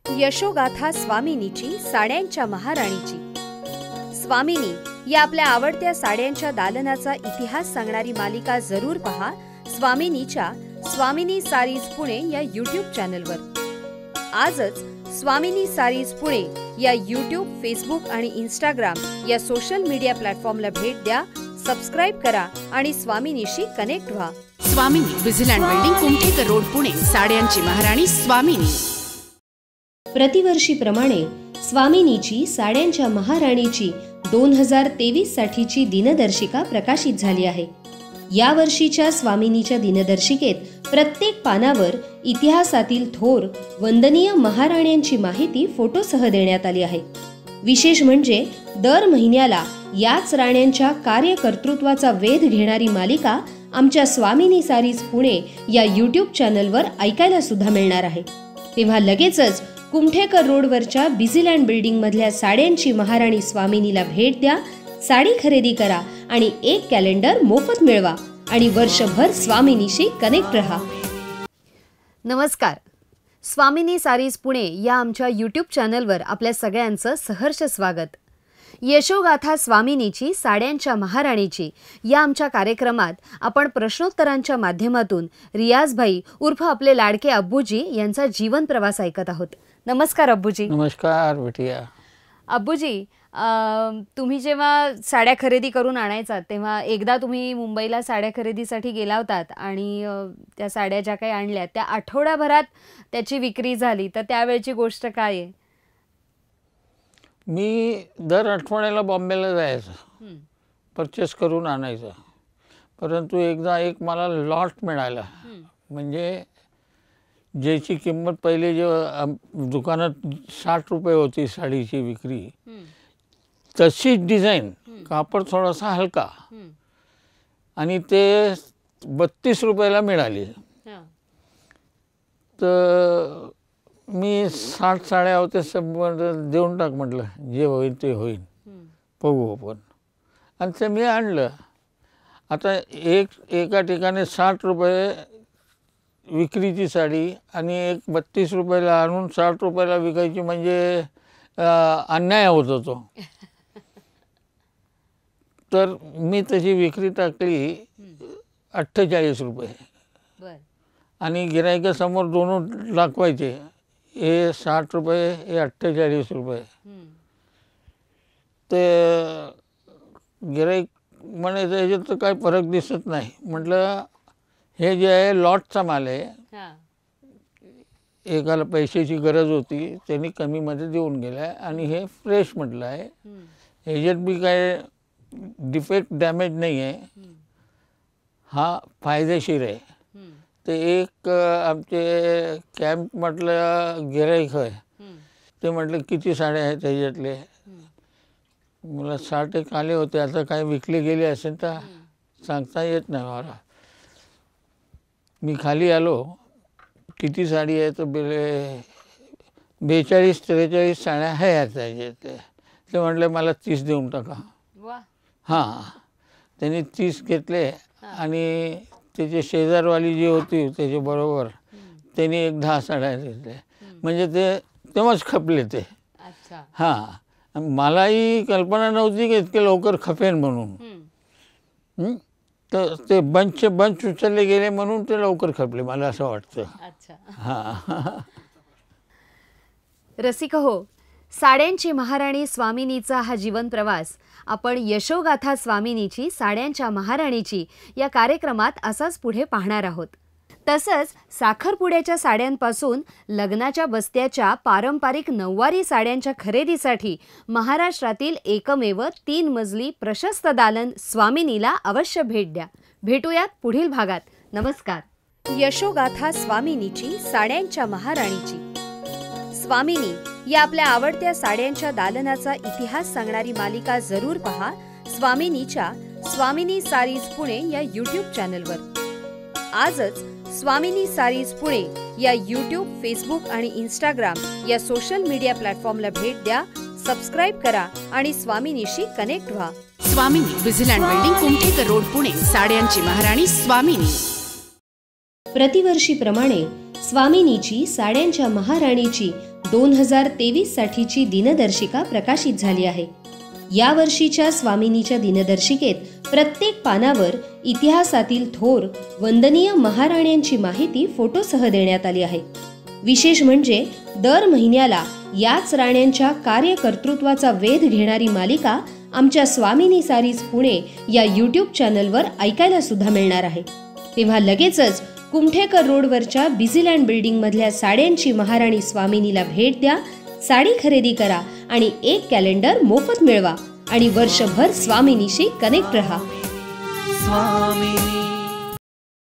यशोगाथा स्वामिनीची, साड्यांच्या महाराणीची। स्वामिनी या आपल्या आवडत्या साड्यांच्या दालनाचा इतिहास सांगणारी मालिका जरूर पहा स्वामिनीच्या स्वामिनी सारीज पुणे या यूट्यूब चॅनलवर। आजच स्वामिनी सारीज पुणे या यूट्यूब, फेसबुक आणि इंस्टाग्राम या सोशल मीडिया प्लॅटफॉर्मला भेट द्या, सबस्क्राइब करा आणि स्वामिनीशी कनेक्ट व्हा। स्वामिनी विजिलँड बिल्डिंग, कुमठेकर रोड, पुणे। साड्यांची महाराणी स्वामिनी। प्रतिवर्षीप्रमाणे स्वामिनीची, साड्यांच्या महाराणीची 2023 साठीची दिनदर्शिका प्रकाशित झाली आहे। या वर्षीच्या स्वामिनीच्या दिनदर्शिकेत प्रत्येक पानावर इतिहासातील थोर वंदनीय महाराण्यांची माहिती फोटोसह देण्यात आली आहे। विशेष म्हणजे दर महिन्याला याच राण्यांच्या कार्यकर्तृत्वाचा वेध घेणारी मालिका आमच्या स्वामिनी सारीज पुणे या यूट्यूब चॅनलवर ऐकायला सुद्धा मिळणार आहे। तेव्हा लगेचच कुमठेकर रोडवरच्या बिझीलँड बिल्डिंग मधल्या साड्यांची महाराणी स्वामिनीला भेट द्या, साडी खरेदी करा आणि एक कॅलेंडर मोफत मिळवा आणि वर्षभर स्वामिनीशी कनेक्ट रहा। नमस्कार, स्वामिनी सारीज पुणे या आमच्या यूट्यूब चॅनलवर आपल्या सगळ्यांचं सहर्ष स्वागत। यशोगाथा स्वामिनीची, साड्यांच्या महाराणीची या आमच्या कार्यक्रमात आपण प्रश्नोत्तरांच्या माध्यमातून रियाजभाई उर्फ आपले लाडके अब्बूजी यांचा जीवन प्रवास ऐकत आहोत। नमस्कार अब्बूजी। नमस्कार बेटिया। अब्बूजी, तुम्ही जेव्हा साड्या खरेदी करून आणायचात तेव्हा एकदा तुम्ही मुंबईला साड्या खरेदीसाठी गेला होतात आणि त्या साड्या ज्या काही आणल्या त्या आठवड्याभरात त्याची विक्री झाली, तर त्यावेळची गोष्ट काय आहे? मी दर आठवड्याला बॉम्बेला जायचं, परचेस करून आणायचं, परंतु एकदा एक मला लॉट मिळाला, म्हणजे ज्याची किंमत पहिले जे दुकानात 60 रुपये होती साडीची विक्री, तशीच डिझाईन, कापड थोडासा हलका, आणि ते 32 रुपयाला मिळाली। तर मी 60 साड्या होते, सब देऊन टाक म्हटलं, जे होईल ते होईल, बघू आपण। आणि ते मी आणलं। आता एका ठिकाणी 60 रुपये विक्रीची साडी आणि एक 32 रुपयाला आणून 60 रुपयाला विकायची, म्हणजे अन्याय होत होतो। तर मी तशी विक्री टाकली 48 रुपये, आणि गिरायकासमोर दोन दाखवायचे, हे 60 रुपये, हे 48 रुपये। ते गिराईक म्हणायचं ह्याच्यात तर काही फरक दिसत नाही। म्हटलं हे जे आहे लॉटचा माल आहे, एकाला पैशाची गरज होती, त्यांनी कमीमध्ये देऊन गेला, आणि हे फ्रेश म्हटलं आहे, ह्याच्यात बी काय डिफेक्ट, डॅमेज नाही आहे, हा फायदेशीर आहे। ते एक आमचे कॅम्प म्हटलं गिराईक आहे, ते म्हटलं किती साड्या आहेत त्याच्यातले? मला 60 एक आले होते, आता काय विकले गेले असेल तर सांगता येत नाही मला। मी खाली आलो, किती साडी आहे? तर 42-43 साड्या आहेत त्याच्यातले। ते म्हटले मला 30 देऊन टाका। हां, त्यांनी 30 घेतले, आणि त्याचे शेजारवाली जी होती त्याच्याबरोबर त्यांनी एक 10 साड्या घेतल्या, म्हणजे ते तेव्हाच खपले ते। हां, मलाही कल्पना नव्हती की इतके लवकर खपेन म्हणून। तर ते बंच उचलले गेले म्हणून ते लवकर खपले, मला असं वाटतं। हां। रसिक हो, साड्यांची महाराणी स्वामिनीचा हा जीवन प्रवास आपण यशोगाथा स्वामिनीची, साड्यांच्या महाराणीची या कार्यक्रमात असाच पुढे पाहणार आहोत। तसंच साखरपुड्याच्या साड्यांपासून लग्नाच्या बस्त्याच्या पारंपरिक नऊवारी साड्यांच्या खरेदीसाठी महाराष्ट्रातील एकमेव 3 मजली प्रशस्त दालन स्वामिनीला अवश्य भेट द्या। भेटूयात पुढील भागात। नमस्कार। यशोगाथा स्वामिनीची, साड्यांच्या महाराणीची। स्वामिनी या आपल्या आवडत्या साड्यांच्या दालनाचा इतिहास सांगणारी मालिका जरूर पहा स्वामिनीच्या स्वामिनी सारीज पुणे या यूट्यूब चॅनलवर। आजच स्वामिनी सारीज पुणे या यूट्यूब, फेसबुक आणि इंस्टाग्राम या सोशल मीडिया प्लॅटफॉर्मला भेट द्या, सबस्क्राइब करा आणि स्वामिनीशी कनेक्ट व्हा। स्वामिनी विजिलँड बिल्डिंग, कुमठेकर रोड, पुणे। साड्यांची महाराणी स्वामिनी। प्रतिवर्षीप्रमाणे स्वामिनीची, साड्यांच्या महाराणीची 2023 साठीची दिनदर्शिका प्रकाशित झाली आहे. या वर्षीच्या स्वामिनीच्या दिनदर्शिकेत प्रत्येक पानावर इतिहासातील थोर वंदनीय महाराण्यांची माहिती फोटोसह देण्यात आली आहे. विशेष म्हणजे दर महिन्याला याच राण्यांच्या कार्यकर्तृत्वाचा वेध घेणारी मालिका आमच्या स्वामिनी सारीज पुणे या यूट्यूब चॅनलवर ऐकायला सुद्धा मिळणार आहे. तेव्हा लगेचच कुमठेकर रोडवरच्या बिझीलँड बिल्डिंग मधल्या साड्यांची महाराणी स्वामिनीला भेट द्या, साडी खरेदी करा आणि एक कॅलेंडर मोफत मिळवा आणि वर्षभर स्वामिनीशी कनेक्ट रहा. स्वामिनी